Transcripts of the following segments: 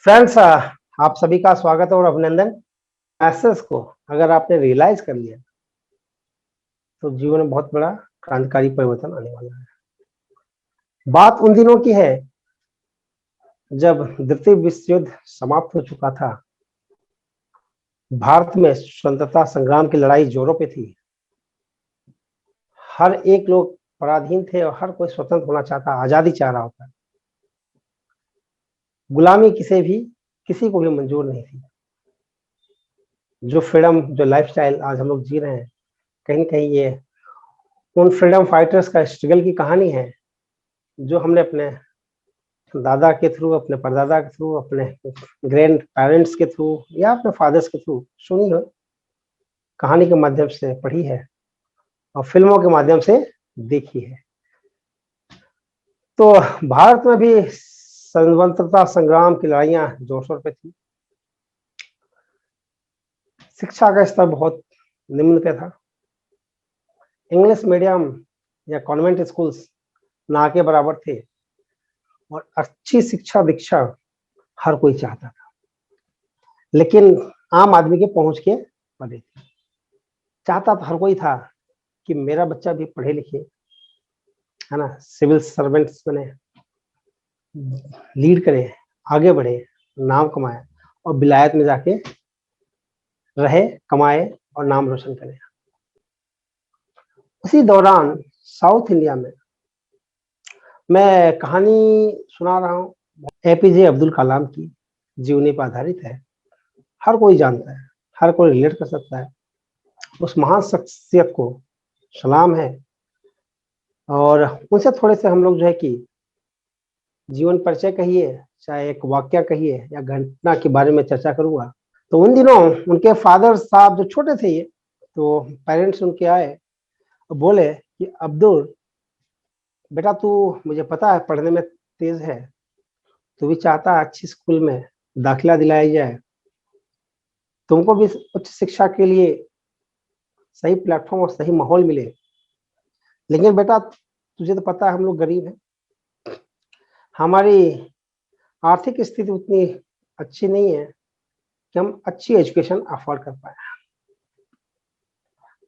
Friends, आप सभी का स्वागत और अभिनंदन। मैसेज को अगर आपने रियलाइज कर लिया तो जीवन में बहुत बड़ा क्रांतिकारी परिवर्तन आने वाला है। बात उन दिनों की है जब द्वितीय विश्व युद्ध समाप्त हो चुका था। भारत में स्वतंत्रता संग्राम की लड़ाई जोरों पे थी। हर एक लोग पराधीन थे और हर कोई स्वतंत्र होना चाहता, आजादी चाह रहा होता। गुलामी किसी को भी मंजूर नहीं थी। जो फ्रीडम, जो लाइफस्टाइल आज हम लोग जी रहे हैं, कहीं न कहीं ये उन फ्रीडम फाइटर्स का स्ट्रगल की कहानी है जो हमने अपने दादा के थ्रू, अपने परदादा के थ्रू, अपने ग्रैंड पेरेंट्स के थ्रू या अपने फादर्स के थ्रू सुनी हो, कहानी के माध्यम से पढ़ी है और फिल्मों के माध्यम से देखी है। तो भारत में भी स्वतंत्रता संग्राम की लड़ाइयां जोर शोर पे थी। शिक्षा का स्तर बहुत निम्न पे था। इंग्लिश मीडियम या कॉन्वेंट स्कूल्स ना के बराबर थे और अच्छी शिक्षा दीक्षा हर कोई चाहता था, लेकिन आम आदमी के पहुंच के परे थी। चाहता तो हर कोई था कि मेरा बच्चा भी पढ़े लिखे, है ना, सिविल सर्वेंट्स बने, लीड करे, आगे बढ़े, नाम कमाए और विलायत में जाके रहे, कमाए और नाम रोशन करे। उसी दौरान साउथ इंडिया में मैं कहानी सुना रहा हूँ, एपीजे अब्दुल कलाम की जीवनी पर आधारित है। हर कोई जानता है, हर कोई रिलेट कर सकता है। उस महान शख्सियत को सलाम है और उनसे थोड़े से हम लोग जो है कि जीवन परिचय कहिए, चाहे एक वाक्य कहिए या घटना के बारे में चर्चा करूंगा। तो उन दिनों उनके फादर साहब जो छोटे थे, ये तो पेरेंट्स उनके आए और बोले कि अब्दुल बेटा, तू, मुझे पता है पढ़ने में तेज है, तू भी चाहता है अच्छी स्कूल में दाखिला दिलाया जाए, तुमको भी उच्च शिक्षा के लिए सही प्लेटफॉर्म और सही माहौल मिले, लेकिन बेटा तुझे तो पता है हम लोग गरीब हैं, हमारी आर्थिक स्थिति उतनी अच्छी नहीं है कि हम अच्छी एजुकेशन अफोर्ड कर पाए,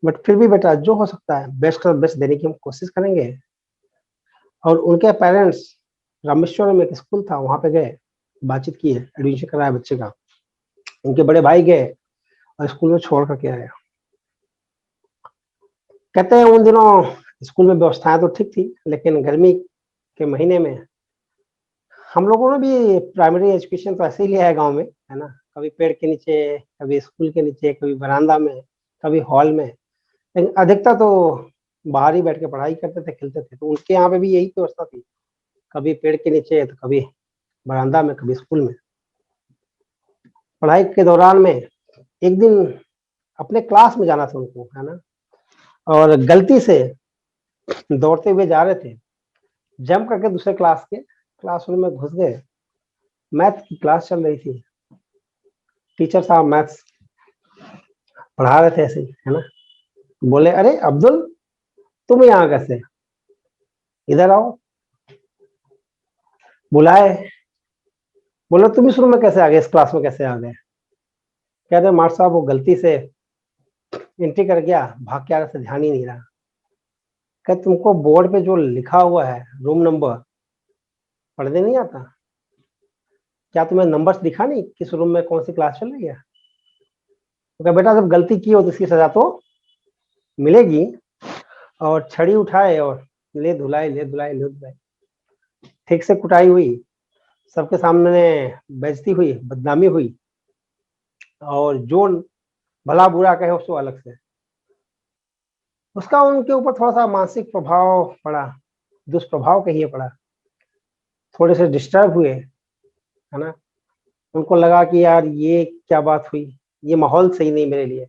बट फिर भी बेटा जो हो सकता है बेस्ट और बेस्ट देने की हम कोशिश करेंगे। और उनके पेरेंट्स रामेश्वर में एक स्कूल था, वहां पे गए, बातचीत की, एडमिशन कराया बच्चे का। उनके बड़े भाई गए और स्कूल में छोड़ करके आया। कहते हैं उन दिनों स्कूल में व्यवस्थाएं तो ठीक थी, लेकिन गर्मी के महीने में हम लोगों ने भी प्राइमरी एजुकेशन तो ऐसे ही लिया है गांव में, है ना, कभी पेड़ के नीचे, कभी स्कूल के नीचे, कभी बरामदा में, कभी हॉल में, लेकिन अधिकतर तो बाहर ही बैठ के पढ़ाई करते थे, खेलते थे। तो उनके यहाँ पे भी यही व्यवस्था थी, कभी पेड़ के नीचे तो कभी बरामदा में, कभी स्कूल में। पढ़ाई के दौरान में एक दिन अपने क्लास में जाना था उनको, है ना, और गलती से दौड़ते हुए जा रहे थे, जंप करके दूसरे क्लास के क्लासरूम में घुस गए। मैथ की क्लास चल रही थी, टीचर साहब मैथ्स पढ़ा रहे थे ऐसे ही, है ना, बोले अरे अब्दुल, तुम यहाँ कैसे, इधर आओ। बुलाए, बोले तुम इस रूम में कैसे आ गए, इस क्लास में कैसे आ गए। कह रहे मास्टर साहब वो गलती से एंट्री कर गया, भाग के आ रहा से ध्यान ही नहीं रहा। कह तुमको बोर्ड पे जो लिखा हुआ है रूम नंबर पढ़ने नहीं आता, क्या तुम्हें नंबर्स दिखा नहीं किस रूम में कौन सी क्लास चल रही है। तो कहा बेटा जब गलती की हो तो इसकी सजा तो मिलेगी। और छड़ी उठाए और ले धुलाई, ले धुलाई, ले धुलाई, ठीक से कुटाई हुई, सबके सामने बेइज्जती हुई, बदनामी हुई, और जो भला बुरा कहे उसको अलग से। उसका उनके ऊपर थोड़ा सा मानसिक प्रभाव पड़ा, दुष्प्रभाव कहिए पड़ा, थोड़े से डिस्टर्ब हुए, है ना। उनको लगा कि यार ये क्या बात हुई, ये माहौल सही नहीं मेरे लिए।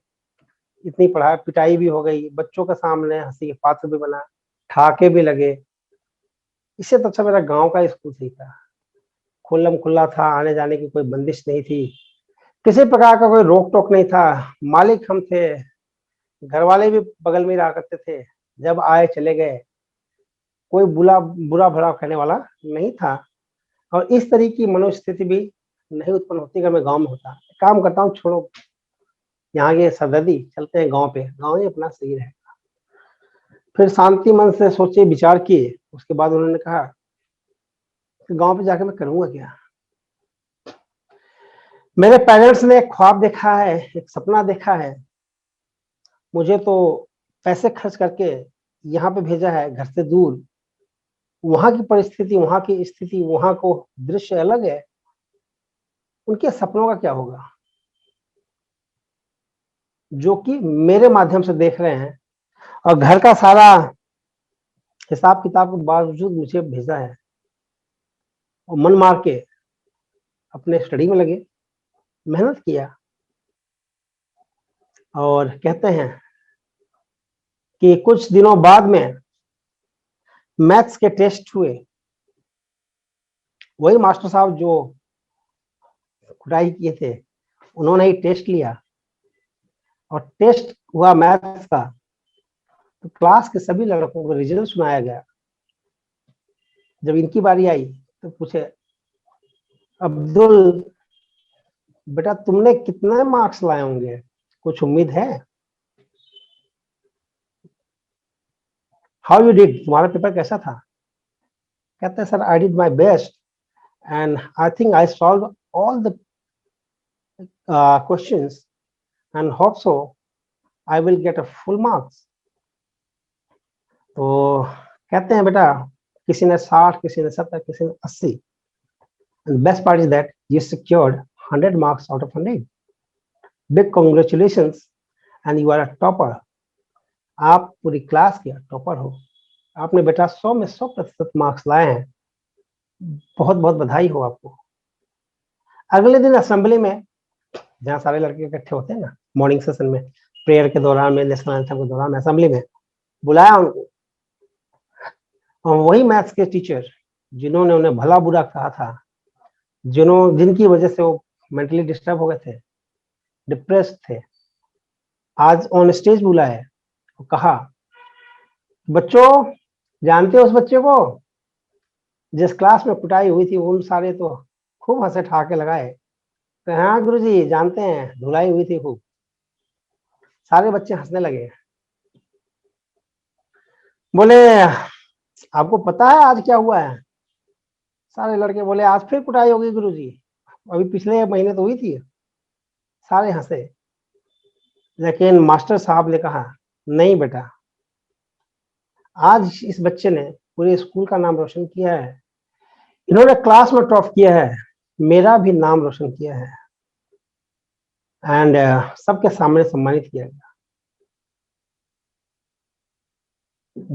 इतनी पढ़ाई पिटाई भी हो गई, बच्चों के सामने हंसी के पात्र भी बना, ठाके भी लगे। इससे तो अच्छा मेरा गांव का स्कूल सही था, खुल्लम खुल्ला था, आने जाने की कोई बंदिश नहीं थी, किसी प्रकार का कोई रोक टोक नहीं था, मालिक हम थे, घर वाले भी बगल में रहा करते थे, जब आए चले गए, कोई बुरा भला कहने वाला नहीं था। और इस तरह की मनोस्थिति भी नहीं उत्पन्न होती अगर मैं गांव में होता। काम करता हूँ, छोड़ो यहाँ के सरदर्दी, चलते हैं गांव पे, गांव ही अपना सही रहे। फिर शांति मन से सोचे, विचार किए, उसके बाद उन्होंने कहा कि गांव पे जाकर मैं करूंगा क्या। मेरे पेरेंट्स ने एक ख्वाब देखा है, एक सपना देखा है, मुझे तो पैसे खर्च करके यहाँ पे भेजा है घर से दूर। वहां की परिस्थिति, वहां की स्थिति, वहां को दृश्य अलग है, उनके सपनों का क्या होगा जो कि मेरे माध्यम से देख रहे हैं। और घर का सारा हिसाब किताब के बावजूद मुझे भेजा है, और मन मार के अपने स्टडी में लगे, मेहनत किया। और कहते हैं कि कुछ दिनों बाद में मैथ्स के टेस्ट हुए। वही मास्टर साहब जो खुदाई किए थे, उन्होंने ही टेस्ट लिया, और टेस्ट हुआ मैथ्स का, तो क्लास के सभी लड़कों को रिजल्ट सुनाया गया। जब इनकी बारी आई तो पूछे, अब्दुल बेटा तुमने कितने मार्क्स लाए होंगे, कुछ उम्मीद है? हाउ यू डिड, तुम्हारा पेपर कैसा था? कहते हैं sir I did my best and I think I solve all the questions and hope so I will get a full marks. तो कहते हैं बेटा किसी ने 60, किसी ने 70, किसी ने 80, and the best part is that you secured 100 marks out of 100. Big congratulations and you are a topper. आप पूरी क्लास के टॉपर हो, आपने बेटा 100 में 100% मार्क्स लाए हैं, बहुत बहुत बधाई हो आपको। अगले दिन असेंबली में, जहाँ सारे लड़के इकट्ठे होते हैं ना मॉर्निंग सेशन में, प्रेयर के दौरान में, नेशनल एंथम के दौरान, असेंबली में बुलाया उनको, और वही मैथ्स के टीचर जिन्होंने उन्हें भला बुरा कहा था, जिनकी वजह से वो मेंटली डिस्टर्ब हो गए थे, डिप्रेस थे, आज ऑन स्टेज बुलाए और कहा, बच्चों जानते हो उस बच्चे को जिस क्लास में कुटाई हुई थी? उन सारे तो खूब हंसे ठहाके लगाए। तो हाँ गुरुजी जानते हैं, धुलाई हुई थी खूब। सारे बच्चे हंसने लगे, बोले आपको पता है आज क्या हुआ है? सारे लड़के बोले आज फिर कुटाई होगी गुरुजी, अभी पिछले महीने तो हुई थी। सारे हंसे, लेकिन मास्टर साहब ने कहा नहीं बेटा, आज इस बच्चे ने पूरे स्कूल का नाम रोशन किया है, इन्होंने क्लास में टॉप किया है, मेरा भी नाम रोशन किया है, एंड सबके सामने सम्मानित किया गया।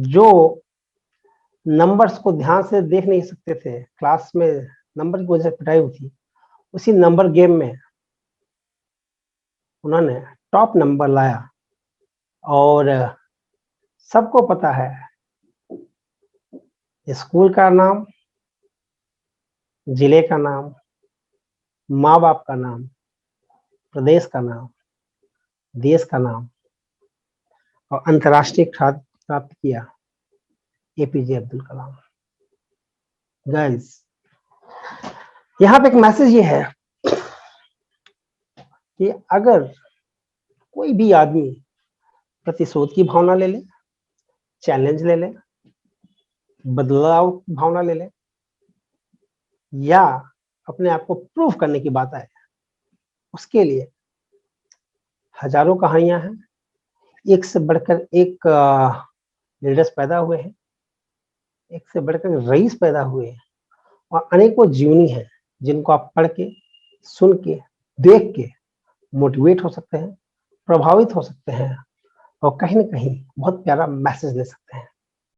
जो नंबर्स को ध्यान से देख नहीं सकते थे, क्लास में नंबर की वजह से पिटाई हुई थी, उसी नंबर गेम में उन्होंने टॉप नंबर लाया। और सबको पता है स्कूल का नाम, जिले का नाम, माँ बाप का नाम, प्रदेश का नाम, देश का नाम, और अंतर्राष्ट्रीय ख्याति प्राप्त किया, एपीजे अब्दुल कलाम। गाइस यहाँ पे एक मैसेज ये है कि अगर कोई भी आदमी प्रतिशोध की भावना ले ले, चैलेंज ले ले, बदलाव की भावना ले ले, या अपने आप को प्रूव करने की बात आए, उसके लिए हजारों कहानियां हैं, एक से बढ़कर एक लीडर्स पैदा हुए हैं, एक से बढ़कर रईस पैदा हुए हैं, और अनेकों जीवनी हैं जिनको आप पढ़ के, सुन के, देख के मोटिवेट हो सकते हैं, प्रभावित हो सकते हैं, और कहीं ना कहीं बहुत प्यारा मैसेज ले सकते हैं।